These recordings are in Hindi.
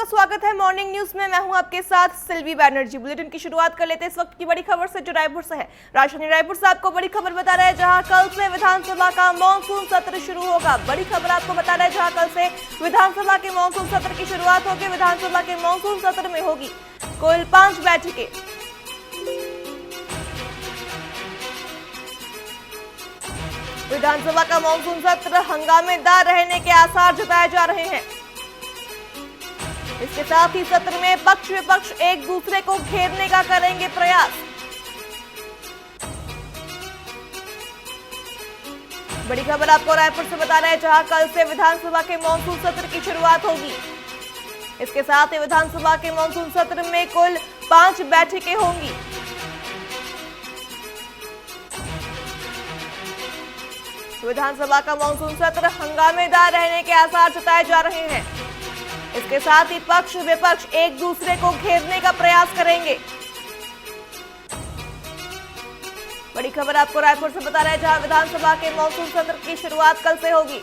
आपका स्वागत है मॉर्निंग न्यूज में। मैं हूं आपके साथ सिल्वी बैनर्जी। बुलेटिन की शुरुआत कर लेते हैं इस वक्त की बड़ी खबर से जो रायपुर से है। राजधानी रायपुर से आपको बड़ी खबर बता रहे हैं, जहां कल से विधानसभा का मॉनसून सत्र शुरू होगा। बड़ी खबर आपको बता रहे हैं, जहां कल से विधानसभा के मॉनसून सत्र की शुरुआत होगी। विधानसभा के मॉनसून सत्र में होगी कुल 5 बैठकें। विधानसभा का मॉनसून सत्र हंगामेदार रहने के आसार जताए जा रहे हैं। इसके साथ ही सत्र में पक्ष विपक्ष एक दूसरे को घेरने का करेंगे प्रयास। बड़ी खबर आपको रायपुर से बता रहे हैं, जहां कल से विधानसभा के मॉनसून सत्र की शुरुआत होगी। इसके साथ ही विधानसभा के मॉनसून सत्र में कुल 5 बैठकें होंगी। विधानसभा का मॉनसून सत्र हंगामेदार रहने के आसार जताए जा रहे हैं। इसके साथ ही पक्ष विपक्ष एक दूसरे को घेरने का प्रयास करेंगे। बड़ी खबर आपको रायपुर से बता रहे हैं, जहां विधानसभा के मॉनसून सत्र की शुरुआत कल से होगी।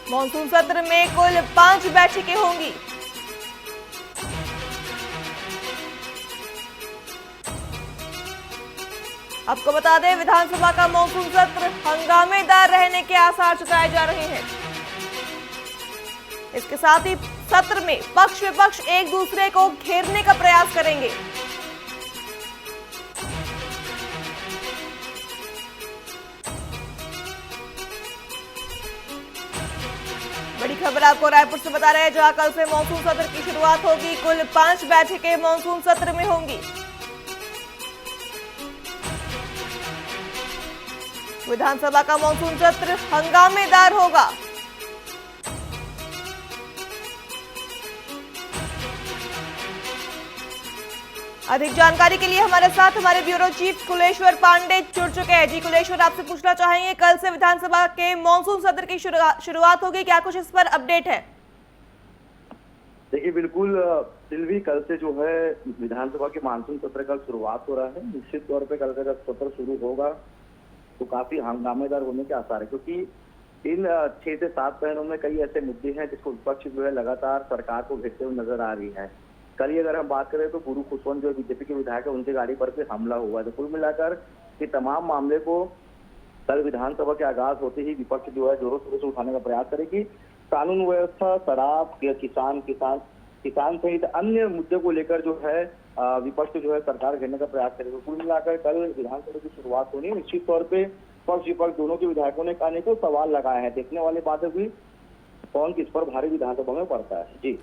मॉनसून सत्र में कुल 5 बैठकें होंगी। आपको बता दें, विधानसभा का मॉनसून सत्र हंगामेदार रहने के आसार जताए जा रहे हैं। इसके साथ ही सत्र में पक्ष विपक्ष एक दूसरे को घेरने का प्रयास करेंगे। बड़ी खबर आपको रायपुर से बता रहे हैं, जहां कल से मॉनसून सत्र की शुरुआत होगी। कुल 5 बैठकें मॉनसून सत्र में होंगी। विधानसभा का मॉनसून सत्र हंगामेदार होगा। अधिक जानकारी के लिए हमारे साथ हमारे ब्यूरो चीफ कुलेश्वर पांडे जुड़ चुके हैं। जी कुलेश्वर, आपसे पूछना चाहेंगे, कल से विधानसभा के मॉनसून सत्र की शुरुआत होगी, क्या कुछ इस पर अपडेट है? देखिए, बिल्कुल सिल्वी, कल से जो है विधानसभा के मानसून सत्र का शुरुआत हो रहा है। निश्चित तौर पे कल का जब सत्र शुरू होगा तो काफी हंगामेदार होने के आसार है, क्योंकि इन 6 से 7 महीनों में कई ऐसे मुद्दे हैं जिसको विपक्ष जो है लगातार सरकार को घेरते हुए नजर आ रही है। कल ही अगर हम बात करें तो गुरु खुशवंत जो बीजेपी के विधायक है, उनकी गाड़ी पर भी हमला हुआ है। तो कुल मिलाकर ये तमाम मामले को कल विधानसभा के आगाज होते ही विपक्ष जो है जोरों शोरों से उठाने का प्रयास करेगी। कानून व्यवस्था, शराब, किसान सहित अन्य मुद्दे को लेकर जो है विपक्ष जो है सरकार घेरने का प्रयास करेगा। कुल मिलाकर कल विधानसभा की शुरुआत होनी है। निश्चित तौर पे पक्ष विपक्ष दोनों के विधायकों ने अनेकों सवाल लगाए हैं। देखने वाली बात है कि कौन किस पर भारी विधानसभा में पड़ता है। जी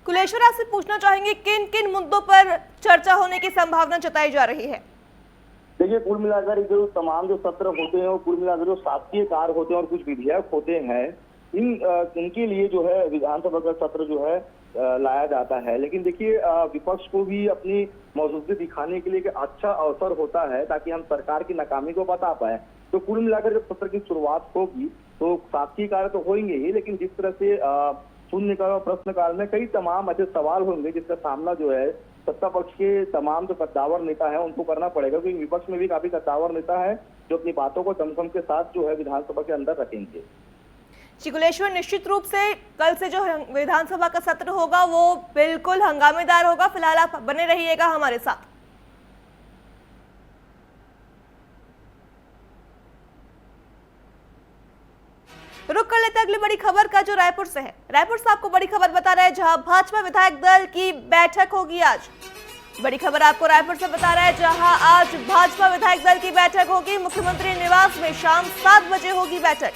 कुलेश्वर, आपसे पूछना चाहेंगे, किन किन मुद्दों पर चर्चा होने की संभावना जताई जा रही है? देखिए, कुल मिलाकर जो तमाम जो सत्र होते हैं, कुल मिलाकर जो शासकीय कार्य होते हैं और कुछ विधेयक होते हैं, इनके लिए जो है विधानसभा का सत्र जो है लाया जाता है। लेकिन देखिए, विपक्ष को भी अपनी मौजूदगी दिखाने के लिए एक अच्छा अवसर होता है ताकि हम सरकार की नाकामी को बता पाए। तो कुल मिलाकर जब सत्र की शुरुआत होगी तो शासकीय कार्य तो होंगे ही, लेकिन जिस तरह से शून्यकाल और प्रश्नकाल में कई तमाम ऐसे सवाल होंगे जिसका सामना जो है सत्ता पक्ष के तमाम जो कद्दावर नेता है उनको करना पड़ेगा, क्योंकि विपक्ष में भी काफी कद्दावर नेता है जो अपनी बातों को दमखम के साथ जो है विधानसभा के अंदर रखेंगे। कुलेश्वर, निश्चित रूप से कल से जो विधानसभा का सत्र होगा वो बिल्कुल हंगामेदार होगा। फिलहाल आप बने रहिएगा हमारे साथ। रुक कर लेते अगली बड़ी खबर का, जो रायपुर से है। रायपुर से आपको बड़ी खबर बता रहे हैं, जहां भाजपा विधायक दल की बैठक होगी आज। बड़ी खबर आपको रायपुर से बता रहा है, जहां आज भाजपा विधायक दल की बैठक होगी। मुख्यमंत्री निवास में शाम 7 बजे होगी बैठक।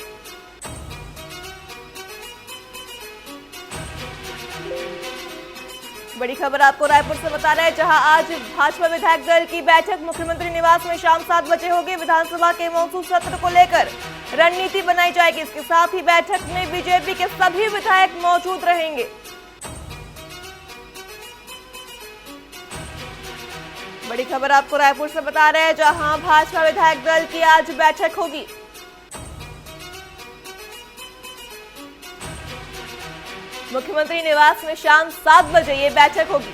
बड़ी खबर आपको रायपुर से बता रहे हैं, जहां आज भाजपा विधायक दल की बैठक मुख्यमंत्री निवास में शाम 7 बजे होगी। विधानसभा के मॉनसून सत्र को लेकर रणनीति बनाई जाएगी। इसके साथ ही बैठक में बीजेपी के सभी विधायक मौजूद रहेंगे। बड़ी खबर आपको रायपुर से बता रहे हैं, जहां भाजपा विधायक दल की आज बैठक होगी। मुख्यमंत्री निवास में शाम 7 बजे ये बैठक होगी।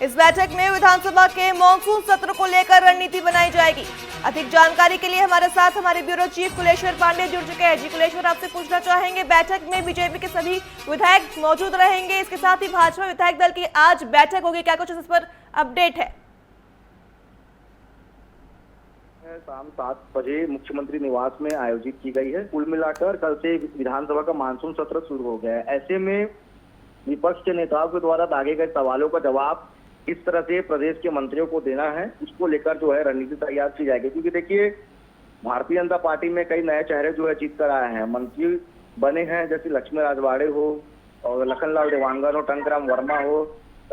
इस बैठक में विधानसभा के मॉनसून सत्र को लेकर रणनीति बनाई जाएगी। अधिक जानकारी के लिए हमारे साथ हमारे ब्यूरो चीफ कुलेश्वर पांडे जुड़ चुके हैं। जी कुलेश्वर, आपसे पूछना चाहेंगे, बैठक में बीजेपी के सभी विधायक मौजूद रहेंगे, इसके साथ ही भाजपा विधायक दल की आज बैठक होगी, क्या कुछ इस पर अपडेट है? शाम 7 बजे मुख्यमंत्री निवास में आयोजित की गई है। कुल मिलाकर कल से विधानसभा का मानसून सत्र शुरू हो गया है। ऐसे में विपक्ष के नेताओं के द्वारा दागे गए सवालों का जवाब किस तरह से प्रदेश के मंत्रियों को देना है, उसको लेकर जो है रणनीति तैयार की जाएगी। क्योंकि देखिए, भारतीय जनता पार्टी में कई नए चेहरे जो है जीत कर आए हैं, मंत्री बने हैं, जैसे लक्ष्मी राजवाड़े हो और लखनलाल देवांगन हो, टंकराम वर्मा हो,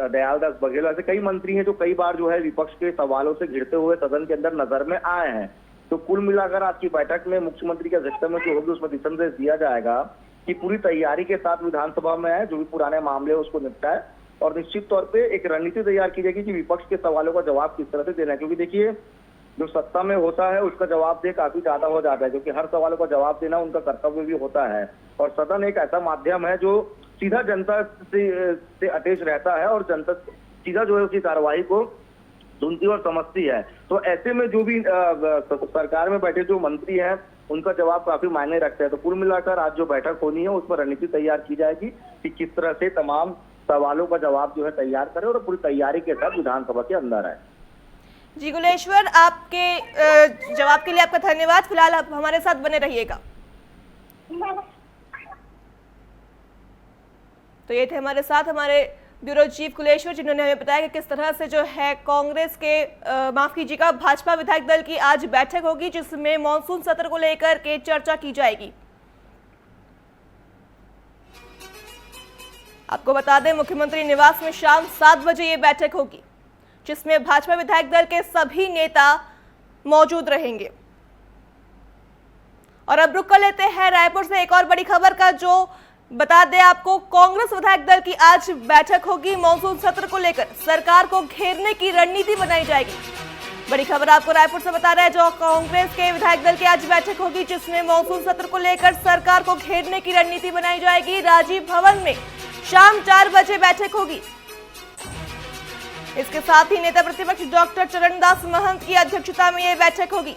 दयालदास बघेल, ऐसे कई मंत्री हैं जो कई बार जो है विपक्ष के सवालों से घिरते हुए सदन के अंदर नजर में आए हैं। तो कुल मिलाकर आज की बैठक में मुख्यमंत्री की अध्यक्षता में जो होगी उसमें दिशा निर्देश दिया जाएगा कि पूरी तैयारी के साथ विधानसभा में आए, जो भी पुराने मामले है उसको निपटाए और निश्चित तौर पे एक रणनीति तैयार की जाएगी कि विपक्ष के सवालों का जवाब किस तरह से देना है। क्योंकि देखिए, जो सत्ता में होता है उसका जवाब दे काफी ज्यादा हो जाता है, क्योंकि हर सवालों का जवाब देना उनका कर्तव्य भी होता है। और सदन एक ऐसा माध्यम है जो सीधा जनता से अटैच रहता है और जनता सीधा जो है उसकी कार्रवाई को सुनती और समझती है। तो ऐसे में जो भी सरकार में बैठे जो मंत्री हैं उनका जवाब काफी मायने रखते हैं। तो कुल मिलाकर आज जो बैठक होनी है उस पर रणनीति तैयार की जाएगी कि किस तरह से तमाम सवालों का जवाब जो है तैयार करें और पूरी तैयारी के साथ विधानसभा के अंदर आए। जी कुलेश्वर, आपके जवाब के लिए आपका धन्यवाद। फिलहाल आप हमारे साथ बने रहिएगा। तो ये थे हमारे साथ हमारे ब्यूरो चीफ कुलेश्वर, जिन्होंने हमें बताया कि किस तरह से जो है कांग्रेस के माफ कीजिएगा भाजपा विधायक दल की आज बैठक होगी, जिसमें मॉनसून सत्र को लेकर के चर्चा की जाएगी। आपको बता दें, मुख्यमंत्री निवास में शाम 7 बजे ये बैठक होगी, जिसमें भाजपा विधायक दल के सभी नेता मौजूद रहेंगे। और अब रुक कर लेते हैं रायपुर से एक और बड़ी खबर का, जो बता दें आपको, कांग्रेस विधायक दल की आज बैठक होगी। मॉनसून सत्र को लेकर सरकार को घेरने की रणनीति बनाई जाएगी। बड़ी खबर आपको रायपुर से बता रहे हैं, जो कांग्रेस के विधायक दल की आज बैठक होगी, जिसमें मॉनसून सत्र को लेकर सरकार को घेरने की रणनीति बनाई जाएगी। राजीव भवन में शाम 4 बजे बैठक होगी। इसके साथ ही नेता प्रतिपक्ष डॉक्टर चरणदास महंत की अध्यक्षता में यह बैठक होगी।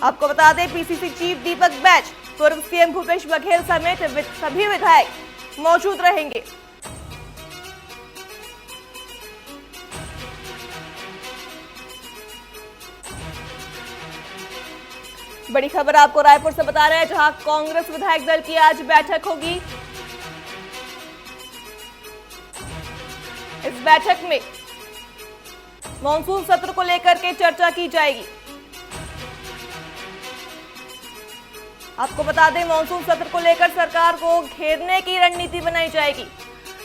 आपको बता दें, पीसीसी चीफ दीपक बैज, पूर्व सीएम भूपेश बघेल समेत सभी विधायक मौजूद रहेंगे। बड़ी खबर आपको रायपुर से बता रहे हैं, जहां कांग्रेस विधायक दल की आज बैठक होगी। इस बैठक में मॉनसून सत्र को लेकर के चर्चा की जाएगी। आपको बता दें, मॉनसून सत्र को लेकर सरकार को घेरने की रणनीति बनाई जाएगी।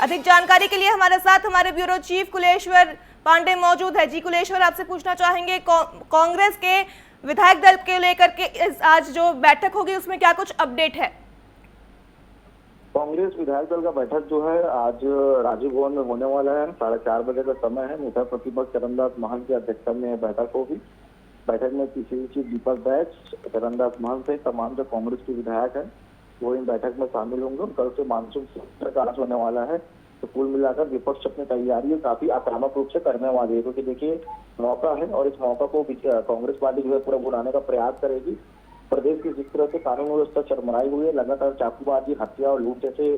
अधिक जानकारी के लिए हमारे साथ हमारे ब्यूरो चीफ कुलेश्वर पांडे मौजूद है। जी कुलेश्वर, आपसे पूछना चाहेंगे, कांग्रेस के विधायक दल के लेकर के आज जो बैठक होगी उसमें क्या कुछ अपडेट है? कांग्रेस विधायक दल का बैठक जो है आज राजीव भवन में होने वाला है। 4:30 बजे का समय है। नेता प्रतिपक्ष चरणदास महंत की अध्यक्षता में बैठक होगी। बैठक में पीसीसी चीफ दीपक बैज, चरणदास महंत से तमाम जो कांग्रेस के विधायक हैं वो इन बैठक में शामिल होंगे। कल से मानसून सत्र का होने वाला है। तो कुल मिलाकर विपक्ष अपनी तैयारी काफी आक्रामक रूप से करने वाली है, क्योंकि देखिए मौका है और इस मौका को कांग्रेस पार्टी जो है पूरा बुलाने का प्रयास करेगी। प्रदेश की जिस तरह से कानून व्यवस्था चरमराई हुई है, लगातार चाकूबाजी, हत्या और लूट जैसे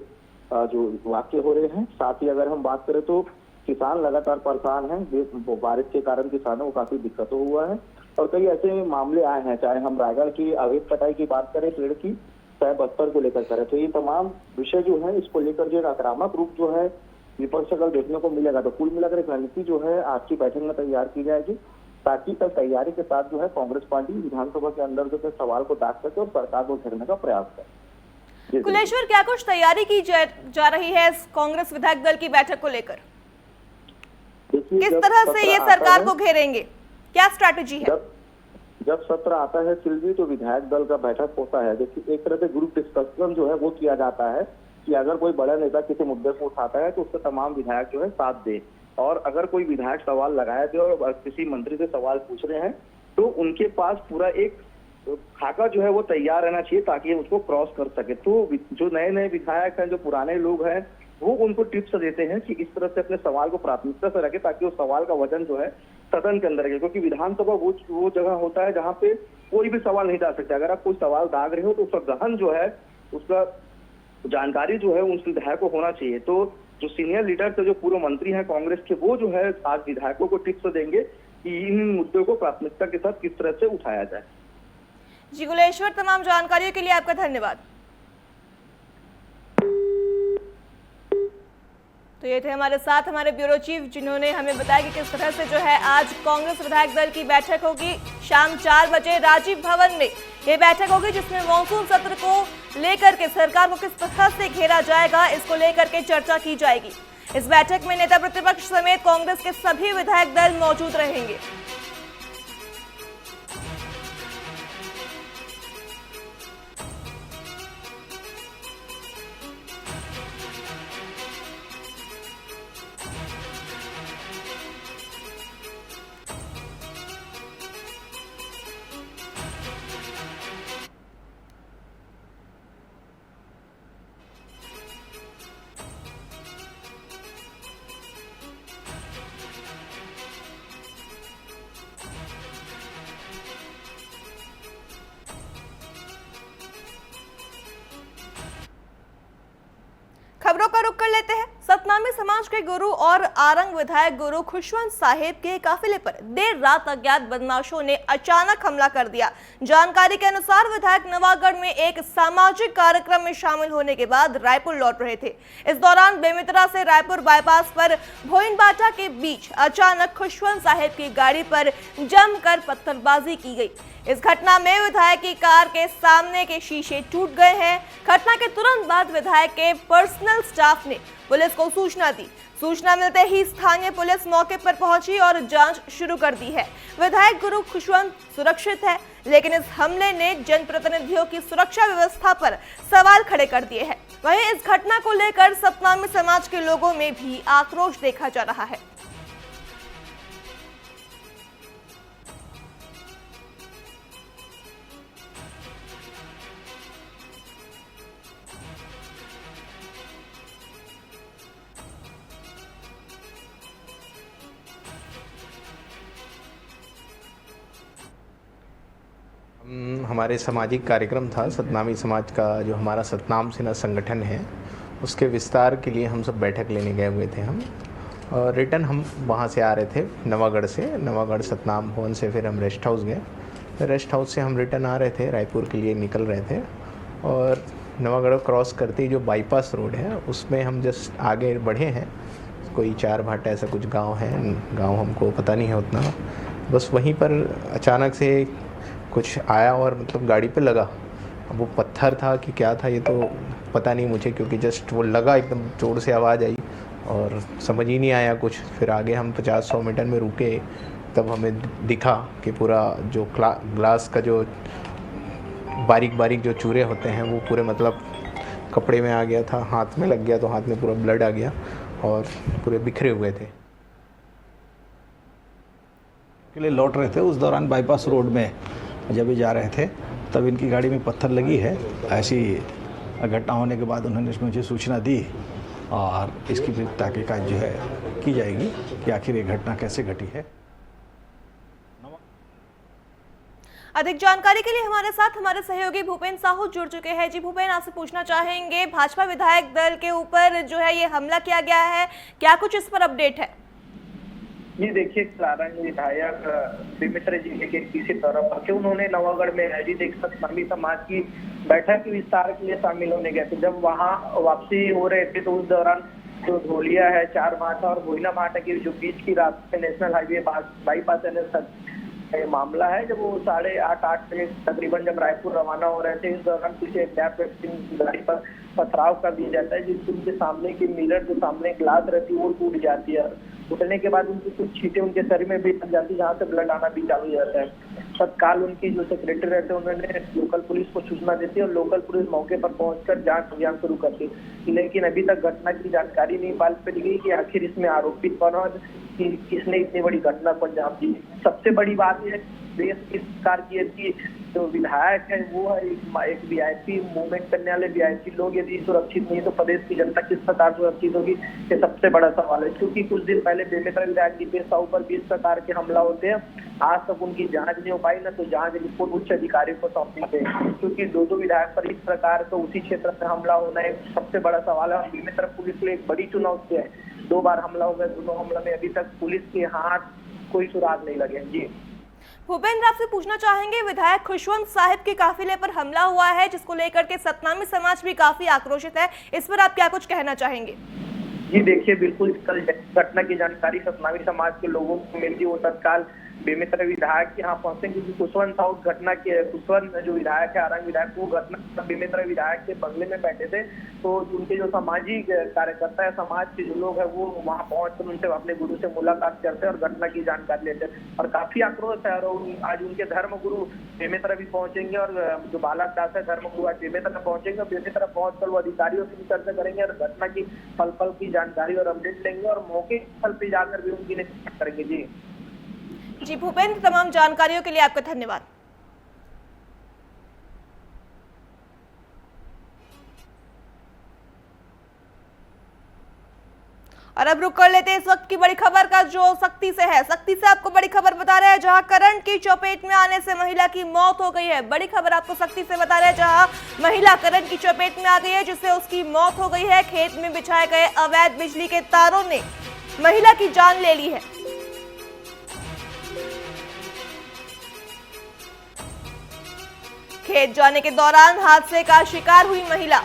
जो वाक्य हो रहे हैं। साथ ही अगर हम बात करें तो किसान लगातार परेशान हैं। बारिश के कारण किसानों को काफी दिक्कतों हुआ है और कई ऐसे मामले आए हैं, चाहे हम रायगढ़ की अवैध कटाई की बात करें पेड़ की, चाहे बस्तर को लेकर करें। तो ये तमाम विषय जो है, इसको लेकर जो आक्रामक रूप जो है विपक्ष कल देखने को मिलेगा। तो कुल मिलाकर एक रणनीति जो है आज की बैठक में तैयार की जाएगी, ताकि कल तैयारी के साथ जो है कांग्रेस पार्टी विधानसभा के अंदर जो है सवाल को दाग सके और सरकार को घेरने का प्रयास करे। कुलेश्वर, क्या कुछ तैयारी की जा रही है कांग्रेस विधायक दल की बैठक को लेकर? किस तरह से ये सरकार को घेरेंगे, क्या स्ट्रैटेजी है? जब सत्र आता है सिल्वी, तो विधायक दल का बैठक होता है। देखिए, एक तरह से ग्रुप डिस्कशन जो है वो किया जाता है कि अगर कोई बड़ा नेता किसी मुद्दे को उठाता है तो उसका तमाम विधायक जो है साथ दे, और अगर कोई विधायक सवाल लगाया दे और किसी मंत्री से सवाल पूछ रहे हैं तो उनके पास पूरा एक खाका जो है वो तैयार रहना चाहिए ताकि उसको क्रॉस कर सके। तो जो नए नए विधायक हैं, जो पुराने लोग हैं, वो उनको टिप्स देते हैं कि इस तरह से अपने सवाल को प्राथमिकता से रखें ताकि उस सवाल का वजन जो है सदन के अंदर के, क्योंकि विधानसभा वो जगह होता है जहाँ पे कोई भी सवाल नहीं डाल सकता। अगर आप कोई सवाल दाग रहे हो तो उसका गहन जो है उसका जानकारी जो है उस विधायक को होना चाहिए। तो जो सीनियर लीडर थे, जो पूर्व मंत्री हैं कांग्रेस के, वो जो है आज विधायकों को टिप्स देंगे कि इन मुद्दों को प्राथमिकता के साथ किस तरह से उठाया जाए। जी गुलेश्वर, तमाम जानकारियों के लिए आपका धन्यवाद। तो ये थे हमारे साथ हमारे ब्यूरो चीफ, जिन्होंने हमें बताया कि किस तरह से जो है आज कांग्रेस विधायक दल की बैठक होगी। शाम 4 बजे राजीव भवन में ये बैठक होगी, जिसमें मॉनसून सत्र को लेकर के सरकार को किस तरह से घेरा जाएगा, इसको लेकर के चर्चा की जाएगी। इस बैठक में नेता प्रतिपक्ष समेत कांग्रेस के सभी विधायक दल मौजूद रहेंगे। खबरों का रुख कर लेते हैं। सतनामी समाज के गुरु और आरंग विधायक गुरु खुशवंत साहिब के काफिले पर देर रात अज्ञात बदमाशों ने अचानक हमला कर दिया। जानकारी के अनुसार विधायक नवागढ़ में एक सामाजिक कार्यक्रम में शामिल होने के बाद रायपुर लौट रहे थे। इस दौरान बेमित्रा से रायपुर बाईपास पर भोइनबाटा के बीच अचानक खुशवंत साहिब की गाड़ी पर जमकर पत्थरबाजी की गई। इस घटना में विधायक की कार के सामने के शीशे टूट गए हैं। घटना के तुरंत बाद विधायक के पर्सनल स्टाफ ने पुलिस को सूचना दी। सूचना मिलते ही स्थानीय पुलिस मौके पर पहुंची और जांच शुरू कर दी है। विधायक गुरु खुशवंत सुरक्षित है, लेकिन इस हमले ने जनप्रतिनिधियों की सुरक्षा व्यवस्था पर सवाल खड़े कर दिए हैं। वहीं इस घटना को लेकर सतनामी समाज के लोगों में भी आक्रोश देखा जा रहा है। हमारे सामाजिक कार्यक्रम था, सतनामी समाज का जो हमारा सतनाम सेना संगठन है, उसके विस्तार के लिए हम सब बैठक लेने गए हुए थे हम। और रिटर्न हम वहाँ से आ रहे थे नवागढ़ से, नवागढ़ सतनाम भवन से फिर हम रेस्ट हाउस गए। फिर रेस्ट हाउस से हम रिटर्न आ रहे थे, रायपुर के लिए निकल रहे थे। और नवागढ़ क्रॉस करते ही जो बाईपास रोड है उसमें हम जस्ट आगे बढ़े हैं। कोई 4 भाटा ऐसा कुछ गाँव है, गाँव हमको पता नहीं है उतना। बस वहीं पर अचानक से कुछ आया और मतलब गाड़ी पे लगा। अब वो पत्थर था कि क्या था ये तो पता नहीं मुझे, क्योंकि जस्ट वो लगा, एकदम जोर से आवाज़ आई और समझ ही नहीं आया कुछ। फिर आगे हम 50-100 मीटर में रुके, तब हमें दिखा कि पूरा जो ग्लास का जो बारीक बारीक जो चूरे होते हैं वो पूरे मतलब कपड़े में आ गया था, हाथ में लग गया तो हाथ में पूरा ब्लड आ गया और पूरे बिखरे हुए थे। के लिए लौट रहे थे, उस दौरान बाईपास रोड में जब भी जा रहे थे तब इनकी गाड़ी में पत्थर लगी है। ऐसी घटना होने के बाद उन्होंने मुझे सूचना दी और इसकी भी तहकीकात जो है की जाएगी कि आखिर ये घटना कैसे घटी है। अधिक जानकारी के लिए हमारे साथ हमारे सहयोगी भूपेन साहू जुड़ चुके हैं। जी भूपेन, आपसे पूछना चाहेंगे, भाजपा विधायक दल के ऊपर जो है ये हमला किया गया है, क्या कुछ इस पर अपडेट है? जी देखिए, आरंग विधायक बेमित्र जिले के किसी तरफ आके उन्होंने नवागढ़ में आयोजित एक सतनामी समाज की बैठक के विस्तार के लिए शामिल होने गए थे। जब वहां वापसी हो रहे थे तो उस दौरान जो धोलिया है, 4 भाटा और भोइना भाटा के जो बीच की रास्ते नेशनल हाईवे बाईपास ये मामला है। जब वो 8:30 बजे तकरीबन जब रायपुर रवाना हो रहे थे, इस दौरान कुछ अज्ञात व्यक्ति की गाड़ी पर पथराव कर दिया जाता है, जिससे उनके सामने की मिरर जो सामने ग्लास रहती है वो टूट जाती है। टूटने के बाद उनकी कुछ छींटे उनके शरीर में भी लग जाती है, जहाँ से ब्लड आना भी चालू हो जाता है। तत्काल उनकी जो सेक्रेटरी रहते हैं उन्होंने लोकल पुलिस को सूचना देती है और लोकल पुलिस मौके पर पहुंचकर जांच अभियान शुरू करती है। लेकिन अभी तक घटना की जानकारी नहीं पाल पड़ी गई कि आखिर इसमें आरोपित कौन है। कि किसने इतनी बड़ी घटना को अंजाम दी। सबसे बड़ी बात यह देश की सरकार की है कि जो विधायक है वो है एक वीआईपी मूवमेंट करने वाले वीआईपी लोग यदि सुरक्षित नहीं तो प्रदेश की जनता किस प्रकार सुरक्षित होगी, ये सबसे बड़ा सवाल है। क्योंकि कुछ दिन पहले बेमेतरा विधायक दीपेश साहू पर 20 प्रकार के हमला होते हैं, आज तक उनकी जांच नहीं हो पाई, ना तो जांच रिपोर्ट उच्च अधिकारियों को सौंपी गई। क्योंकि दो विधायक पर इस प्रकार का उसी क्षेत्र में हमला होना एक सबसे बड़ा सवाल है। और बेमेतरा पुलिस के लिए एक बड़ी चुनौती है। 2 बार हमला हो गया, दोनों हमला में अभी तक पुलिस के हाथ कोई सुराग नहीं लगे। जी भूपेंद्र, आपसे पूछना चाहेंगे, विधायक खुशवंत साहिब के काफिले पर हमला हुआ है जिसको लेकर के सतनामी समाज भी काफी आक्रोशित है, इस पर आप क्या कुछ कहना चाहेंगे? जी देखिए, बिल्कुल कल घटना की जानकारी सतनामी समाज के लोगों को मिली, वो तत्काल बेमेतरा विधायक के यहाँ पहुंचे। क्योंकि खुशवंत साहू घटना के खुशवंत जो विधायक है आरंग विधायक, वो घटना बेमेतरा विधायक के बंगले में बैठे थे। तो उनके जो सामाजिक कार्यकर्ता है, समाज के जो लोग है, वो वहां पहुंचकर उनसे अपने गुरु से मुलाकात करते और घटना की जानकारी लेते और काफी आक्रोश है। और आज उनके धर्म गुरु बेमेतरा भी पहुंचेंगे और जो बालक दास है धर्म गुरु आज बेमेतरा पहुंचेंगे। बेमेतरा पहुंचकर वो अधिकारियों से भी चर्चा करेंगे और घटना की पल पल की जानकारी और अपडेट लेंगे और मौके स्थल पे जाकर भी उनकी निरीक्षण करेंगे। जी भूपेंद्र, तमाम जानकारियों के लिए आपका धन्यवाद। और अब रुक कर लेते हैं इस वक्त की बड़ी खबर का, जो सख्ती से है। सख्ती से आपको बड़ी खबर बता रहे हैं, जहां करंट की चपेट में आने से महिला की मौत हो गई है। बड़ी खबर आपको सख्ती से बता रहे हैं, जहां महिला करंट की चपेट में आ गई है जिससे उसकी मौत हो गई है। खेत में बिछाए गए अवैध बिजली के तारों ने महिला की जान ले ली है। खेत जाने के दौरान हादसे का शिकार हुई महिला।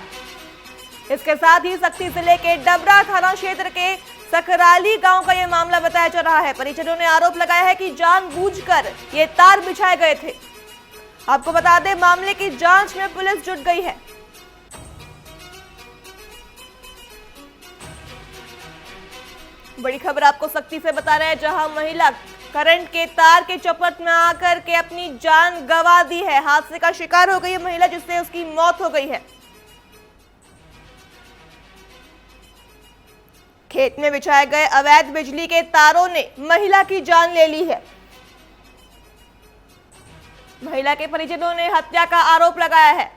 इसके साथ ही सख्ती जिले के डबरा थाना क्षेत्र के सकराली गांव का यह मामला बताया जा रहा है। परिजनों ने आरोप लगाया है कि जानबूझकर ये तार बिछाए गए थे। आपको बता दें, मामले की जांच में पुलिस जुट गई है। बड़ी खबर आपको सख्ती से बता रहे हैं, जहां महिला करंट के तार के चपेट में आकर के अपनी जान गंवा दी है। हादसे का शिकार हो गई है महिला, जिससे उसकी मौत हो गई है। खेत में बिछाए गए अवैध बिजली के तारों ने महिला की जान ले ली है। महिला के परिजनों ने हत्या का आरोप लगाया है।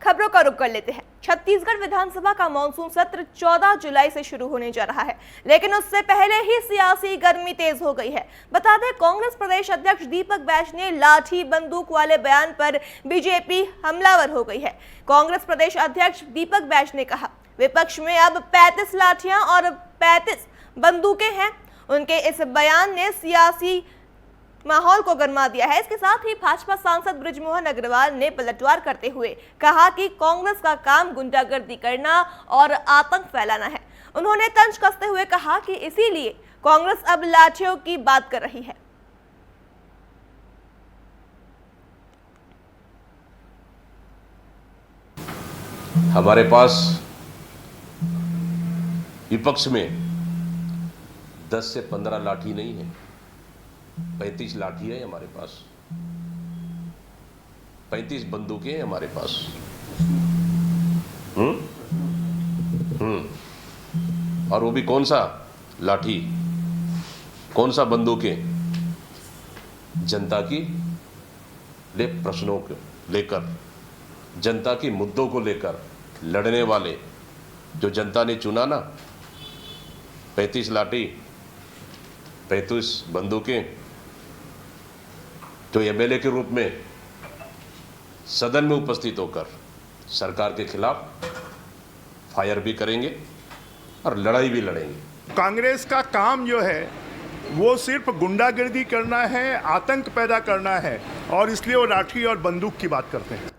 खबरों का रुख कर लेते हैं। छत्तीसगढ़ विधानसभा का मानसून सत्र 14 जुलाई से शुरू होने जा रहा है, लेकिन उससे पहले ही सियासी गर्मी तेज हो गई है। बता दें, कांग्रेस प्रदेश अध्यक्ष दीपक बैज ने लाठी बंदूक वाले बयान पर बीजेपी हमलावर हो गई है। कांग्रेस प्रदेश अध्यक्ष दीपक बैज ने कहा, विपक्ष में अब 35 लाठियां और 35 बंदूकें हैं। उनके इस बयान ने सियासी माहौल को गरमा दिया है। इसके साथ ही भाजपा सांसद बृजमोहन अग्रवाल ने पलटवार करते हुए कहा कि कांग्रेस का काम गुंडागर्दी करना और आतंक फैलाना है। उन्होंने तंज कसते हुए कहा कि इसीलिए कांग्रेस अब लाठियों की बात कर रही है। हमारे पास विपक्ष में 10 से 15 लाठी नहीं है, 35 लाठी है हमारे पास, 35 बंदूकें हैं हमारे पास। और वो भी कौन सा लाठी, कौन सा बंदूकें? जनता की ले प्रश्नों को लेकर, जनता की मुद्दों को लेकर लड़ने वाले जो जनता ने चुना ना, 35 लाठी, 35 बंदूकें, जो एमएलए के रूप में सदन में उपस्थित होकर सरकार के खिलाफ फायर भी करेंगे और लड़ाई भी लड़ेंगे। कांग्रेस का काम जो है वो सिर्फ गुंडागर्दी करना है, आतंक पैदा करना है, और इसलिए वो लाठी और बंदूक की बात करते हैं।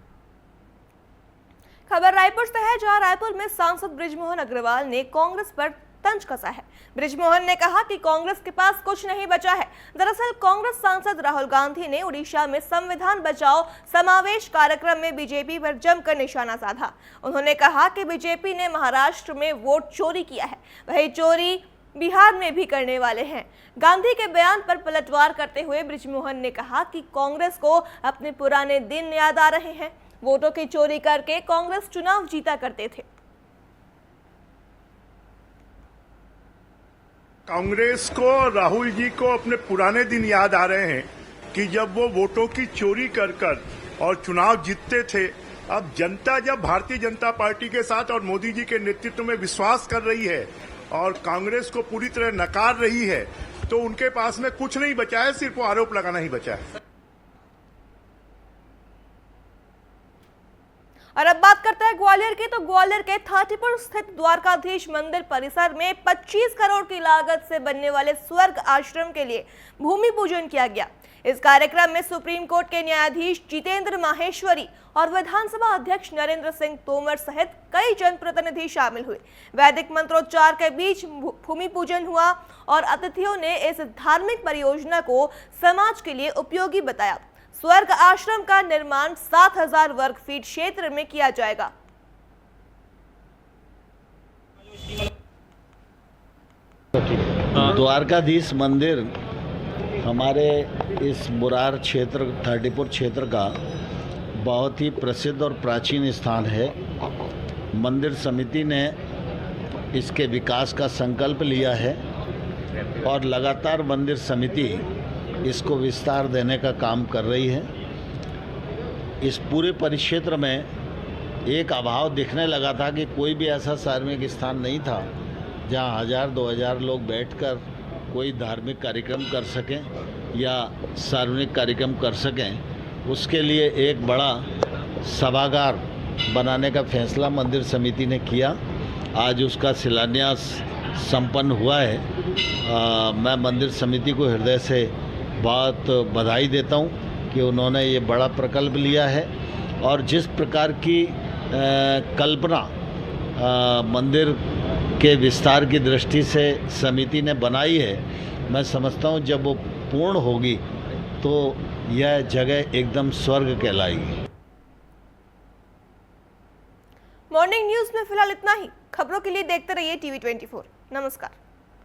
खबर रायपुर से है, जहां रायपुर में सांसद बृजमोहन अग्रवाल ने कांग्रेस पर तंज कसा है। बृजमोहन ने कहा कि कांग्रेस के पास कुछ नहीं बचा है। दरअसल कांग्रेस सांसद राहुल गांधी ने उड़ीसा में संविधान बचाओ समावेश कार्यक्रम में बीजेपी पर जमकर निशाना साधा। उन्होंने कहा कि बीजेपी ने महाराष्ट्र में वोट चोरी किया है, वही चोरी बिहार में भी करने वाले हैं। गांधी के बयान पर पलटवार करते हुए बृजमोहन ने कहा कि कांग्रेस को अपने पुराने दिन याद आ रहे हैं। वोटों की चोरी करके कांग्रेस चुनाव जीता करते थे। कांग्रेस को, राहुल जी को अपने पुराने दिन याद आ रहे हैं कि जब वो वोटों की चोरी कर और चुनाव जीतते थे। अब जनता जब भारतीय जनता पार्टी के साथ और मोदी जी के नेतृत्व में विश्वास कर रही है और कांग्रेस को पूरी तरह नकार रही है, तो उनके पास में कुछ नहीं बचा है, सिर्फ वो आरोप लगाना ही बचा है। और अब बात करते हैं ग्वालियर की। तो ग्वालियर के थाटीपुर स्थित द्वारकाधीश मंदिर परिसर में 25 करोड़ की लागत से बनने वाले स्वर्ग आश्रम के लिए भूमि पूजन किया गया। इस कार्यक्रम में सुप्रीम कोर्ट के न्यायाधीश जितेंद्र माहेश्वरी और विधानसभा अध्यक्ष नरेंद्र सिंह तोमर सहित कई जनप्रतिनिधि शामिल हुए। वैदिक मंत्रोच्चार के बीच भूमि पूजन हुआ और अतिथियों ने इस धार्मिक परियोजना को समाज के लिए उपयोगी बताया। स्वर्ग आश्रम का निर्माण 7000 वर्ग फीट क्षेत्र में किया जाएगा। द्वारकाधीश मंदिर हमारे इस मुरार क्षेत्र, थाटीपुर क्षेत्र का बहुत ही प्रसिद्ध और प्राचीन स्थान है। मंदिर समिति ने इसके विकास का संकल्प लिया है और लगातार मंदिर समिति इसको विस्तार देने का काम कर रही है। इस पूरे परिक्षेत्र में एक अभाव दिखने लगा था कि कोई भी ऐसा सार्वजनिक स्थान नहीं था जहां 1000-2000 लोग बैठकर कोई धार्मिक कार्यक्रम कर सकें या सार्वजनिक कार्यक्रम कर सकें। उसके लिए एक बड़ा सभागार बनाने का फैसला मंदिर समिति ने किया। आज उसका शिलान्यास संपन्न हुआ है। मैं मंदिर समिति को हृदय से बहुत बधाई देता हूं कि उन्होंने ये बड़ा प्रकल्प लिया है और जिस प्रकार की कल्पना मंदिर के विस्तार की दृष्टि से समिति ने बनाई है, मैं समझता हूं जब वो पूर्ण होगी तो यह जगह एकदम स्वर्ग कहलाएगी। मॉर्निंग न्यूज में फिलहाल इतना ही। खबरों के लिए देखते रहिए TV24। नमस्कार।